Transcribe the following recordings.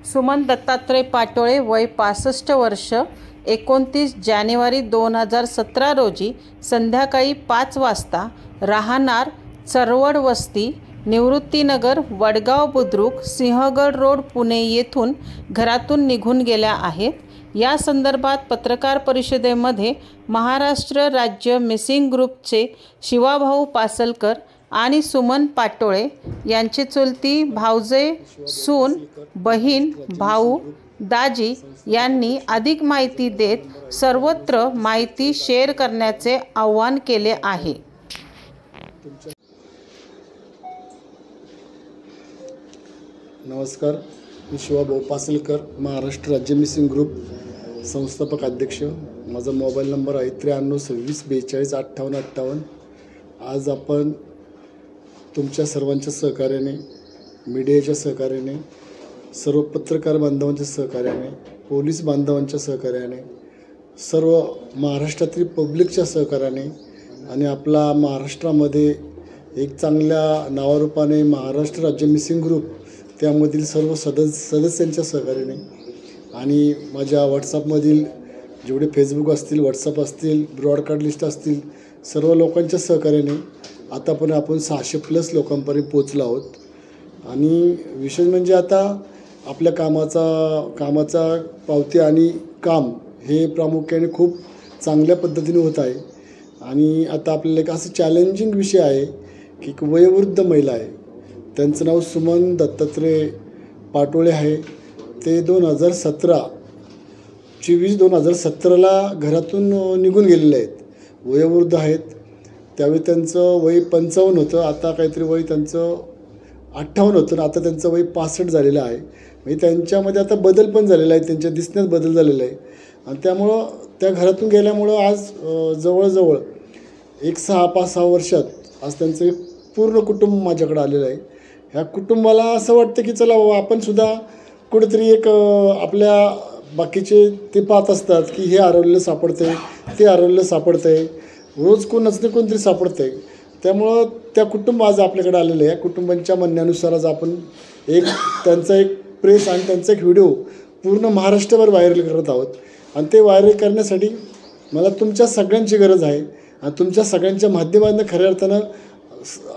सुमन दत्तात्रय पाटोळे वय 65 वर्ष 29 जानेवारी 2017 रोजी संध्याकाळी 5 वाजता राहणार चरवड वस्ती निवृत्तीनगर वडगाव बुद्रुक सिंहगड रोड पुणे येथून घरातून निघून गेल्या आहेत। या संदर्भात पत्रकार परिषदेमध्ये महाराष्ट्र राज्य मिसिंग ग्रुपचे शिवाभाऊ पासलकर आणि सुमन पाटोळे यांचे चुलती भावजे सून बहीण भाऊ दाजी यांनी अधिक माहिती देत सर्वत्र माहिती शेअर करण्याचे आवाहन केले आहे। नमस्कार, मी शिवाभाऊ पासलकर, महाराष्ट्र राज्य मिसिंग ग्रुप संस्थापक अध्यक्ष। माझा मोबाईल नंबर आहे 9326425858। आज आपण तुमच्या सर्वांच्या सहकार्याने, मीडियाच्या सहकार्याने, सर्व पत्रकार बांधवांच्या सहकार्याने, पोलीस बांधवांच्या सहकार्याने, सर्व महाराष्ट्रातील पब्लिकच्या सहकार्याने आणि आपला महाराष्ट्रामध्ये एक चांगल्या नावारूपाने महाराष्ट्र राज्य मिसिंग ग्रुप त्यामधील सर्व सदस्यांच्या सहकार्याने आणि माझ्या व्हॉट्सअपमधील जेवढे फेसबुक असतील, व्हॉट्सअप असतील, ब्रॉडकास्ट लिस्ट असतील, सर्व लोकांच्या सहकार्याने आतापर्यंत आपण 600+ लोकांपर्यंत पोचलो आहोत। आणि विशेष म्हणजे आता आपल्या कामाचा पावती आणि काम हे प्रामुख्याने खूप चांगल्या पद्धतीने होत आहे। आणि आता आपल्याला एक असं चॅलेंजिंग विषय आहे की एक वयोवृद्ध महिला आहे, त्यांचं नाव सुमन दत्तात्रय पाटोळे आहे। ते 2017ला घरातून निघून गेलेले आहेत, वयोवृद्ध आहेत। त्यावेळी त्यांचं वय 55 होतं, आता काहीतरी वय त्यांचं 58 होतं, आता त्यांचं वय 65 झालेलं आहे। म्हणजे त्यांच्यामध्ये आता बदल पण झालेला आहे, त्यांच्या दिसण्यात बदल झालेला आहे। आणि त्यामुळं त्या घरातून गेल्यामुळं आज जवळजवळ 6 वर्षात आज त्यांचं एक पूर्ण कुटुंब माझ्याकडे आलेलं आहे। ह्या कुटुंबाला असं वाटतं की चला बाबा आपण सुद्धा कुठेतरी एक आपल्या बाकीचे ते पाहत असतात की हे हरवलेलं सापडतं आहे, ते हरवलेलं सापडतं आहे, रोज कोणच कोणतरी सापडतं आहे। त्यामुळं त्या कुटुंब आज आपल्याकडे आलेलं आहे। या कुटुंबांच्या म्हणण्यानुसार आज आपण त्यांचा एक प्रेस आणि त्यांचा एक व्हिडिओ पूर्ण महाराष्ट्रभर व्हायरल करत आहोत। आणि ते व्हायरल करण्यासाठी मला तुमच्या सगळ्यांची गरज आहे। आणि तुमच्या सगळ्यांच्या माध्यमातून खऱ्या अर्थानं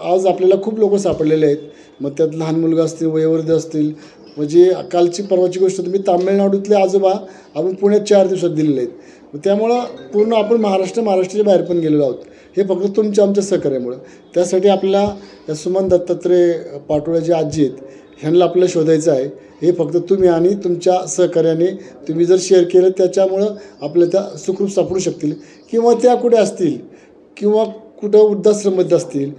आज आपल्याला खूप लोक सापडलेले आहेत। मग त्यात लहान मुलगा असतील, वयोवृद्ध असतील, म्हणजे कालची परवाची गोष्ट तुम्ही तामिळनाडूतले आजोबा आपण पुण्यात 4 दिवसात दिलेले आहेत। त्यामुळं पूर्ण आपण महाराष्ट्राच्या बाहेर पण गेलेलो आहोत, हे फक्त आमच्या सहकार्यामुळं। त्यासाठी आपल्याला या सुमन दत्तात्रय पाटोळे जे आजी आहेत ह्यांना आपल्याला शोधायचं आहे। हे फक्त तुम्ही आणि तुमच्या सहकार्याने तुम्ही जर शेअर केलं त्याच्यामुळं आपल्या त्या सुखरूप सापडू शकतील, किंवा त्या कुठे असतील, किंवा कुठं वृद्धाश्रममध्ये असतील,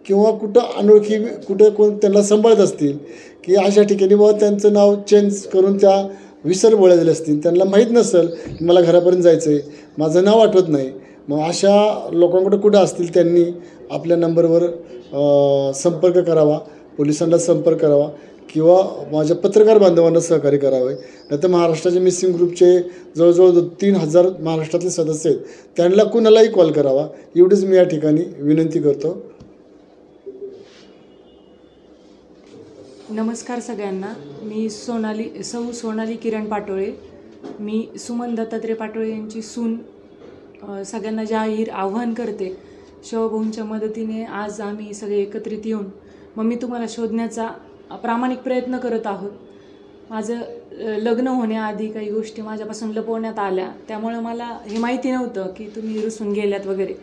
किंवा कुठं अनोळखी कुठं कोण त्यांना सांभाळत असतील, की अशा ठिकाणी बाबा त्यांचं नाव चेंज करून त्या विसरबोळ्या झाले असतील, त्यांना माहीत नसेल की मला घरापर्यंत जायचं आहे, माझं नाव आठवत नाही। मग अशा लोकांकडे कुठं असतील त्यांनी आपल्या नंबरवर संपर्क करावा, पोलिसांना संपर्क करावा, किंवा माझ्या पत्रकार बांधवांना सहकार्य करावे। नाहीतर महाराष्ट्राचे मिसिंग ग्रुपचे जवळजवळ 3000 महाराष्ट्रातले सदस्य आहेत, त्यांना कुणालाही कॉल करावा, एवढीच मी या ठिकाणी विनंती करतो। नमस्कार सगळ्यांना, मी सोनाली किरण पाटोळे, मी सुमन दत्तात्रय पाटोळे यांची सून। सगळ्यांना जाहीर आव्हान करते, शिवभाऊंच्या मदतीने आज आम्ही सगळे एकत्रित येऊन मम्मी तुम्हाला शोधण्याचा प्रामाणिक प्रयत्न करत आहोत। माझं लग्न होण्याआधी काही गोष्टी माझ्यापासून लपवण्यात आल्या, त्यामुळे मला हे माहिती नव्हतं की तुम्ही रुसून गेल्यात वगैरे।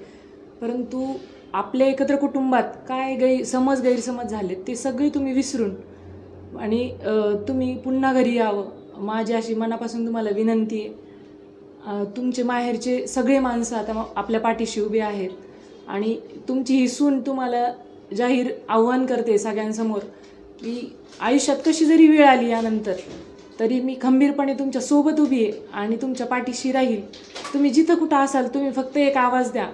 परंतु आपल्या एकत्र कुटुंबात काय गैरसमज झाले ते सगळे तुम्ही विसरून आणि तुम्ही पुन्हा घरी यावं, माझी अशी मनापासून तुम्हाला विनंती आहे। तुमचे माहेरचे सगळे माणसं आता आपल्या पाठीशी उभे आहेत आणि तुमची ही सून तुम्हाला जाहीर आव्हान करते सगळ्यांसमोर की आयुष्यात कशी जरी वेळ आली यानंतर तरी मी खंबीरपणे तुमच्या सोबत उभी आहे आणि तुमच्या पाठीशी राहील। तुम्ही जिथं कुठं असाल तुम्ही फक्त एक आवाज द्या,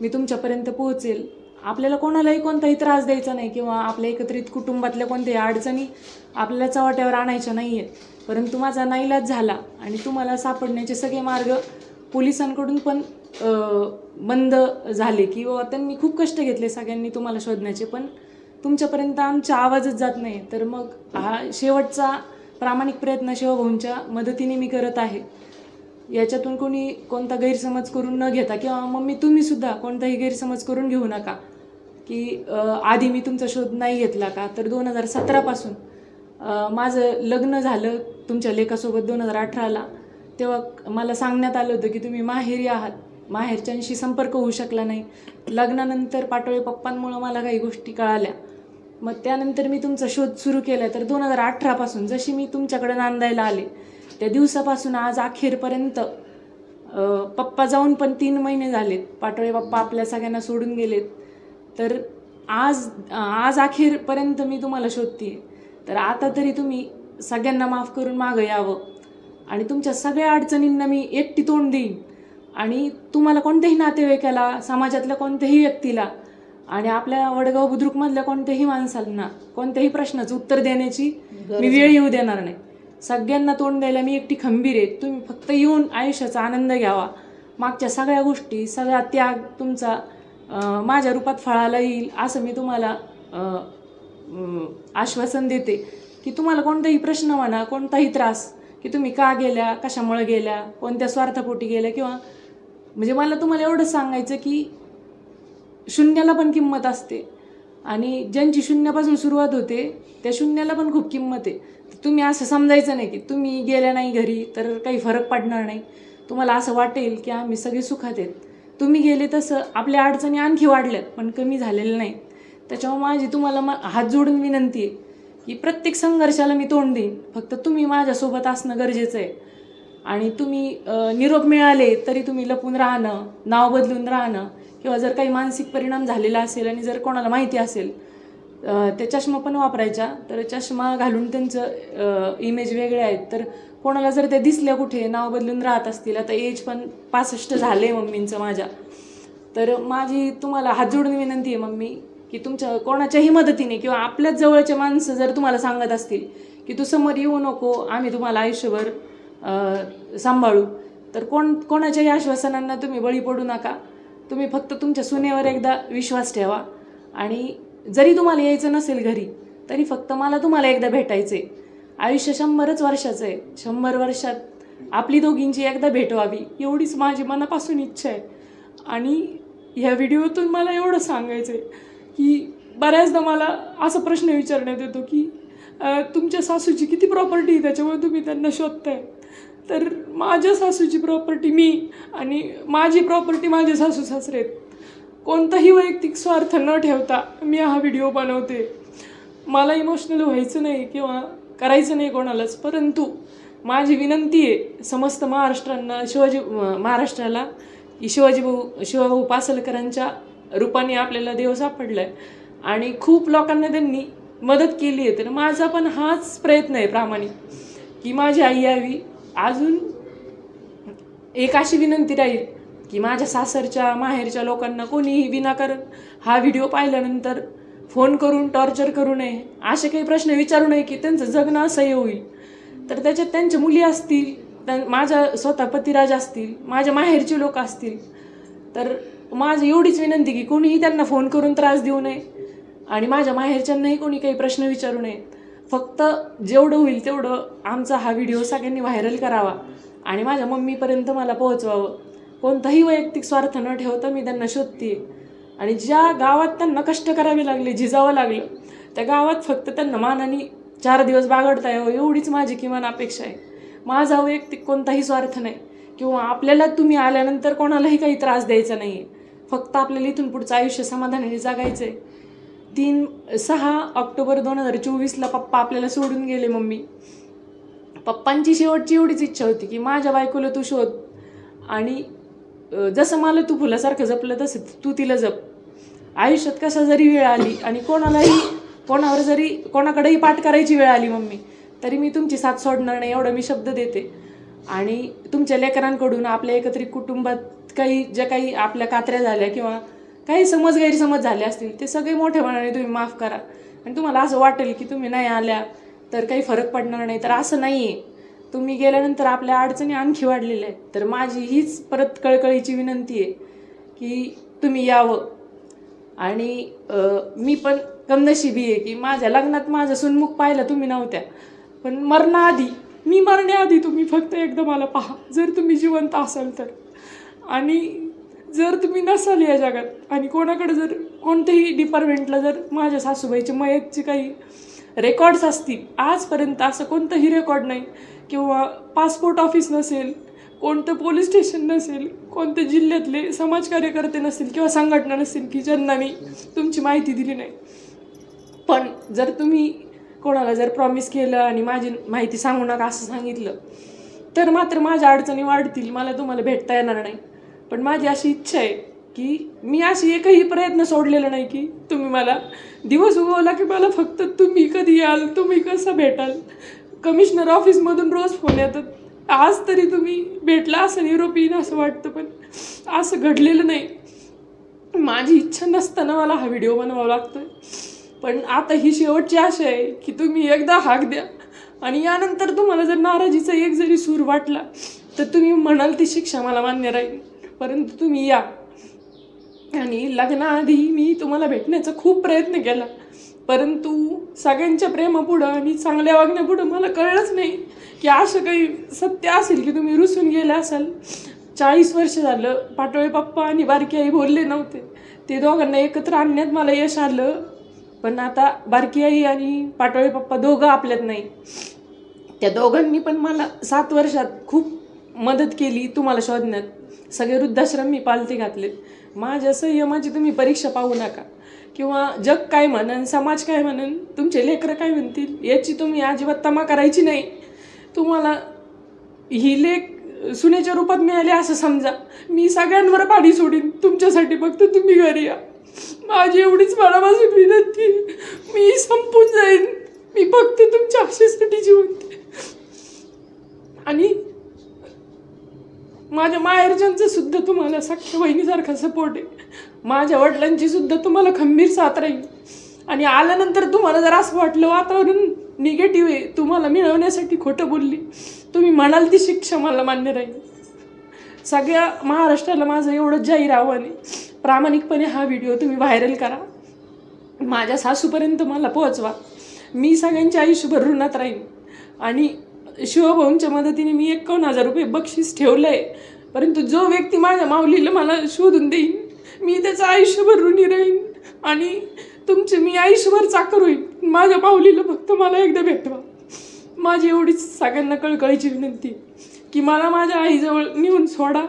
मी तुमच्यापर्यंत पोहोचेल। आपल्याला कोणालाही कोणताही त्रास द्यायचा नाही किंवा आपल्या एकत्रित कुटुंबातल्या कोणत्याही अडचणी आपल्याला चव्हाट्यावर आणायच्या नाही आहेत। परंतु माझा नाईलाज झाला आणि तुम्हाला सापडण्याचे सगळे मार्ग पोलिसांकडून पण बंद झाले, किंवा त्यांनी खूप कष्ट घेतले सगळ्यांनी तुम्हाला शोधण्याचे, पण तुमच्यापर्यंत आमचा आवाजच जात नाही। तर मग हा शेवटचा प्रामाणिक प्रयत्न शिवभाऊंच्या मदतीने मी करत आहे. याच्यातून कोणी कोणता गैरसमज करून न घेता, किंवा मम्मी तुम्हीसुद्धा कोणताही गैरसमज करून घेऊ नका की आधी मी तुमचा शोध नाही घेतला का. तर 2017पासून माझं लग्न झालं तुमच्या लेकासोबत 2018ला. तेव्हा मला सांगण्यात आलं होतं की तुम्ही माहेरी आहात, माहेरच्यांशी संपर्क होऊ शकला नाही. लग्नानंतर पाटोळे पप्पांमुळं मला काही गोष्टी कळाल्या. मग त्यानंतर मी तुमचा शोध सुरू केला. तर 2018पासून जशी मी तुमच्याकडे नांदायला आले त्या दिवसापासून आज अखेरपर्यंत, पप्पा जाऊन पण 3 महिने झालेत, पाटोळे पप्पा आपल्या सगळ्यांना सोडून गेलेत. तर आज अखेरपर्यंत मी तुम्हाला शोधते. तर आता तरी तुम्ही सगळ्यांना माफ करून मागं यावं आणि तुमच्या सगळ्या अडचणींना मी एकटी तोंड देईन. आणि तुम्हाला कोणत्याही नातेवाईकाला, समाजातल्या कोणत्याही व्यक्तीला आणि आपल्या वडगाव बुद्रुकमधल्या कोणत्याही माणसांना कोणत्याही प्रश्नाचं उत्तर देण्याची मी वेळ येऊ देणार नाही. सगळ्यांना तोंड द्यायला मी एकटी खंबीर आहे. तुम्ही फक्त येऊन आयुष्याचा आनंद घ्यावा. मागच्या सगळ्या गोष्टी, सगळा त्याग तुमचा माझ्या रूपात फळाला येईल असं मी तुम्हाला आश्वासन देते. की तुम्हाला कोणताही प्रश्न म्हणा, कोणताही त्रास, की तुम्ही का गेल्या, कशामुळे गेल्या, कोणत्या स्वार्थापोटी गेल्या, किंवा म्हणजे मला तुम्हाला एवढंच सांगायचं की शून्याला पण किंमत असते आणि ज्यांची शून्यापासून सुरुवात होते त्या शून्याला पण खूप किंमत आहे. तुम्ही असं समजायचं नाही की तुम्ही गेल्या नाही घरी तर काही फरक पडणार नाही. तुम्हाला असं वाटेल की आम्ही सगळे सुखात आहेत. तुम्ही गेले तसं आपल्या अडचणी आणखी वाढल्यात पण कमी झालेल्या नाहीत. त्याच्यामुळे माझी तुम्हाला हात जोडून विनंती आहे की प्रत्येक संघर्षाला मी तोंड देईन, फक्त तुम्ही माझ्यासोबत असणं गरजेचं आहे. आणि तुम्ही निरोप मिळाले तरी तुम्ही लपून राहणं, नाव बदलून राहणं, किंवा जर काही मानसिक परिणाम झालेला असेल आणि जर कोणाला माहिती असेल ते चष्मा पण वापरायच्या. तर चष्मा घालून त्यांचं इमेज वेगळे आहेत. तर कोणाला जर ते दिसल्या कुठे नाव बदलून राहत असतील, आता एज पण 65 झाले मम्मींचं माझ्या, तर माझी तुम्हाला हात जोडून विनंती आहे मम्मी की तुमच्या कोणाच्याही मदतीने किंवा आपल्याच जवळचे माणसं जर तुम्हाला सांगत असतील की तू समोर येऊ नको, आम्ही तुम्हाला आयुष्यभर सांभाळू, तर कोणाच्याही आश्वासनांना तुम्ही बळी पडू नका. तुम्ही फक्त तुमच्या सुनेवर एकदा विश्वास ठेवा. आणि जरी तुम्हाला यायचं नसेल घरी तरी फक्त मला तुम्हाला एकदा भेटायचं आहे. आयुष्य 100च वर्षाचं आहे. 100 वर्षात आपली दोघींची एकदा भेट व्हावी एवढीच माझी मनापासून इच्छा आहे. आणि ह्या व्हिडिओतून मला एवढं सांगायचं आहे की बऱ्याचदा मला असा प्रश्न विचारण्यात येतो की तुमच्या सासूची किती प्रॉपर्टी आहे त्याच्यामुळे तुम्ही त्यांना शोधताय. तर माझ्या सासूची प्रॉपर्टी मी आणि माझी प्रॉपर्टी माझे सासू सासरे आहेत. कोणताही वैयक्तिक स्वार्थ न ठेवता मी हा व्हिडिओ बनवते. मला इमोशनल व्हायचं नाही किंवा करायचं नाही कोणालाच, परंतु माझी विनंती आहे समस्त महाराष्ट्राला की शिवभाऊ पासलकरांच्या रूपाने आपल्याला देव सापडला आहे आणि खूप लोकांना त्यांनी मदत केली आहे. तर माझा पण हाच प्रयत्न आहे प्रामाणिक की माझी आई यावी. अजून एक अशी विनंती राहील की माझ्या सासरच्या माहेरच्या लोकांना कोणीही विनाकारण हा व्हिडिओ पाहिल्यानंतर फोन करून टॉर्चर करू नये, असे काही प्रश्न विचारू नये की त्यांचं जगणं असह्य होईल. तर त्याच्यात त्यांच्या मुली असतील, माझ्या स्वतः पतिराज असतील, माझ्या माहेरचे लोक असतील, तर माझी एवढीच विनंती की कोणीही त्यांना फोन करून त्रास देऊ नये आणि माझ्या माहेरच्यांनाही कोणी काही प्रश्न विचारू नये. फक्त जेवढं होईल तेवढं आमचा हा व्हिडिओ सगळ्यांनी व्हायरल करावा आणि माझ्या मम्मीपर्यंत मला पोहोचवावं. कोणताही वैयक्तिक स्वार्थ न ठेवता मी त्यांना शोधते आणि ज्या गावात त्यांना कष्ट करावे लागले, झिजावं लागलं, त्या गावात फक्त त्यांना मानाने 4 दिवस बागडता यावं एवढीच माझी किमान अपेक्षा आहे. माझा वैयक्तिक कोणताही स्वार्थ नाही किंवा आपल्याला तुम्ही आल्यानंतर कोणालाही काही त्रास द्यायचा नाही आहे. फक्त आपल्याला इथून पुढचं आयुष्य समाधानाने जगायचं आहे. 6 ऑक्टोबर 2024ला पप्पा आपल्याला सोडून गेले. मम्मी पप्पांची शेवटची एवढीच इच्छा होती की माझ्या बायकोला तू शोध आणि जसं मला तू फुलासारखं जपलं तसं तू तिला जप. आयुष्यात कसा जरी वेळ आली आणि कोणाकडेही पाठ करायची वेळ आली मम्मी, तरी मी तुमची साथ सोडणार नाही एवढा मी शब्द देते. आणि तुमच्या लेकरांकडून आपल्या एकत्रित कुटुंबात काही आपल्या कात्र्या झाल्या किंवा काही गैरसमज झाले असतील ते सगळे मोठेपणाने तुम्ही माफ करा. आणि तुम्हाला असं वाटेल की तुम्ही नाही आल्या तर काही फरक पडणार नाही, तर असं नाही आहे. तुम्ही गेल्यानंतर आपल्या अडचणी आणखी वाढलेल्या आहेत. तर माझी हीच परत कळकळीची विनंती आहे की तुम्ही यावं. आणि मी पण कमनशिबी आहे की माझ्या लग्नात माझं सुनमुख पाहिलं तुम्ही नव्हत्या, पण मरण्याआधी, मी मरण्याआधी तुम्ही फक्त एकदा मला पहा, जर तुम्ही जिवंत असाल तर. आणि जर तुम्ही नसाल या जगात आणि कोणाकडे जर कोणत्याही डिपार्टमेंटला जर माझ्या सासूबाईचे मयतचे काही रेकॉर्ड्स असतील, आजपर्यंत असं कोणतंही रेकॉर्ड नाही, किंवा पासपोर्ट ऑफिस नसेल, कोणतं पोलीस स्टेशन नसेल, कोणत्या जिल्ह्यातले समाज कार्यकर्ते नसतील किंवा संघटना नसतील की ज्यांना मी तुमची माहिती दिली नाही. पण जर तुम्ही कोणाला जर प्रॉमिस केलं आणि माझी माहिती सांगू नका असं सांगितलं तर मात्र माझ्या अडचणी वाढतील, मला तुम्हाला भेटता येणार नाही. पण माझी अशी इच्छा आहे की मी अशी एकही प्रयत्न सोडलेला नाही की तुम्ही मला दिवस उगवला की मला फक्त तुम्ही कधी याल, तुम्ही कसं भेटाल. कमिशनर ऑफिसमधून रोज फोन येतात, आज तरी तुम्ही भेटला असं निरोप येईन असं वाटतं, पण असं घडलेलं नाही. माझी इच्छा नसताना मला हा व्हिडिओ बनवावा लागतोय. पण आता ही शेवटची आशा आहे की तुम्ही एकदा हाक द्या आणि यानंतर तुम्हाला जर नाराजीचा एक जरी सूर वाटला तर तुम्ही म्हणाल ती शिक्षा मला मान्य राहील, परंतु तुम्ही या. आणि लग्नाआधी मी तुम्हाला भेटण्याचा खूप प्रयत्न केला, परंतु सगळ्यांच्या प्रेमापुढं आणि चांगल्या वागण्यापुढं मला कळलंच नाही की असं काही सत्य असेल की तुम्ही रुसून गेले असाल. 40 वर्ष झालं पाटोळे पप्पा आणि बारकी आई बोलले नव्हते, ते दोघांना एकत्र आणण्यात मला यश आलं. पण आता बारकी आई आणि पाटोळे पप्पा दोघं आपल्यात नाही. त्या दोघांनी पण मला 7 वर्षात खूप मदत केली तुम्हाला शोधण्यात. सगळे वृद्धाश्रम मी पालथे घातले. माझ्या संयमाची तुम्ही परीक्षा पाहू नका, किंवा जग काय म्हणन, समाज काय म्हणन, तुमचे लेकरं काय म्हणतील याची तुम्ही अजिबात तमा करायची नाही. तुम्हाला ही लेक सुनेच्या रूपात मिळाली असं समजा. मी सगळ्यांवर पाणी सोडीन तुमच्यासाठी, फक्त तुम्ही घरी या. माझी एवढीच मनापासून विनंती आहे. मी संपून जाईन, मी फक्त तुमच्या आशेसाठी जिवंत आहे. आणि माझ्या माहेरच्यांचं सुद्धा तुम्हाला सख्या बहिणीसारखा सपोर्ट आहे. माझ्या वडिलांची सुद्धा तुम्हाला खंबीर साथ राहील. आणि आल्यानंतर तुम्हाला जर असं वाटलं वातावरण निगेटिव्ह आहे, तुम्हाला मिळवण्यासाठी खोटं बोलली, तुम्ही म्हणाल ती शिक्षा मला मान्य राहील. सगळ्या महाराष्ट्राला माझं एवढं जाहीर आव्हान आहे, प्रामाणिकपणे हा व्हिडिओ तुम्ही व्हायरल करा, माझ्या सासूपर्यंत मला पोहोचवा. मी सगळ्यांच्या आयुष्यभर ऋणात राहीन. आणि शिवभाऊंच्या मदतीने मी 51,000 रुपये बक्षीस ठेवलं आहे, परंतु जो व्यक्ती माझ्या माऊलीला मला शोधून देईन मी त्याचं आयुष्यभर ऋणी राहीन. आणि तुमचे मी आयुष्यभर चाकर होईन. माझ्या माऊलीला फक्त मला एकदा भेटवा. माझी एवढीच सगळ्यांना कळकळीची विनंती की मला माझ्या आईजवळ नेऊन सोडा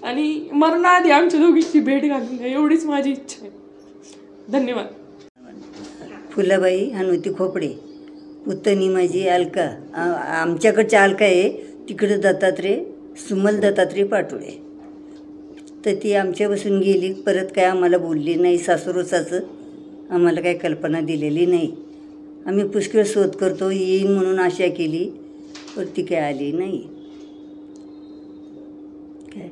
आणि मरणाआधी आमच्या दोघींची भेट घालून द्या, एवढीच माझी इच्छा आहे. धन्यवाद. फुलाबाई हनुमती खोपडे, पुतणी माझी अलका. आमच्याकडच्या अलका आहे, तिकडं दत्तात्रय, सुमल दत्तात्रय पाटोळे. तर ती आमच्यापासून गेली, परत काय आम्हाला बोलली नाही. सासूरोसाचं आम्हाला काही कल्पना दिलेली नाही. आम्ही पुष्कळ शोध करतो, येईन म्हणून आशा केली, पण ती काय आली नाही. काय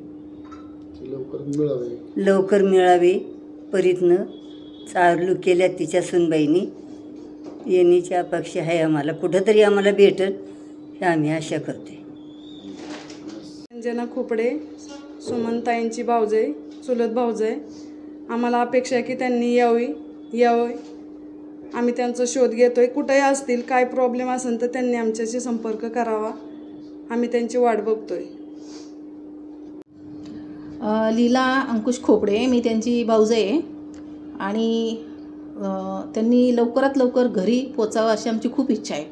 लवकर मिळावे परीतनं चालू केल्या तिच्या सुनबाईनी. येण्याची अपेक्षा आहे आम्हाला, कुठंतरी आम्हाला भेटेल हे आम्ही आशा करते. अंजना खोपडे, सुमनताईंची भाऊजाई, चुलत भाऊजाई. आम्हाला अपेक्षा आहे की त्यांनी यावं. आम्ही त्यांचा शोध घेतोय. कुठेही असतील, काय प्रॉब्लेम असेल तर त्यांनी आमच्याशी संपर्क करावा. आम्ही त्यांची वाट बघतोय. लीला अंकुश खोपडे, मी त्यांची भाऊजाई आहे. आणि त्यांनी लवकरात लवकर घरी पोचावं अशी आमची खूप इच्छा आहे.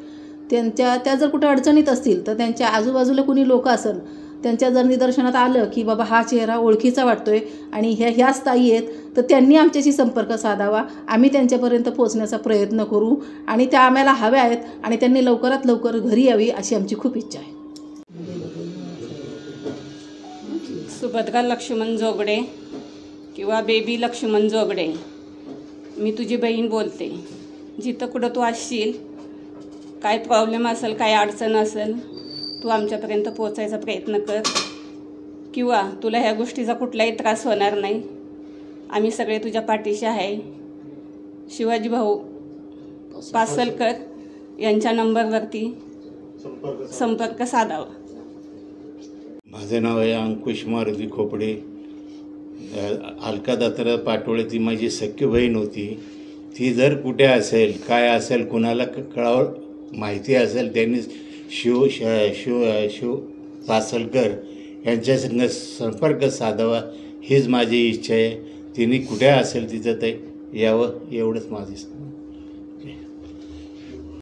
त्या जर कुठं अडचणीत असतील तर त्यांच्या आजूबाजूला कुणी लोक असेल, त्यांच्या जर निदर्शनात आलं की बाबा हा चेहरा ओळखीचा वाटतोय आणि ह्याच ताई आहेत, तर त्यांनी आमच्याशी संपर्क साधावा. आम्ही त्यांच्यापर्यंत पोहोचण्याचा प्रयत्न करू आणि त्या आम्हाला हव्या आहेत आणि त्यांनी लवकरात लवकर घरी यावी अशी आमची खूप इच्छा आहे. सुभद्रा लक्ष्मण जोगडे किंवा बेबी लक्ष्मण जोगडे, मी तुझी बहीण बोलते. जिथं कुठं तू असशील, काय प्रॉब्लेम असेल, काय अडचण असेल, तू आमच्यापर्यंत पोचायचा प्रयत्न कर, किंवा तुला ह्या गोष्टीचा कुठलाही त्रास होणार नाही. आम्ही सगळे तुझ्या पाठीशी आहे. शिवाजी भाऊ पासलकर यांच्या नंबरवरती संपर्क साधावा. माझं नाव आहे अंकुश मारुती खोपडे. अलका दत्तात्रय पाटोळे ती माझी सख्य बहीण होती. ती जर कुठे असेल, काय असेल, कुणाला माहिती असेल त्यांनी शिव पासलकर यांच्या संग संपर्क साधावा हीच माझी इच्छा आहे. तिने कुठे असेल तिथं ते यावं एवढंच माझी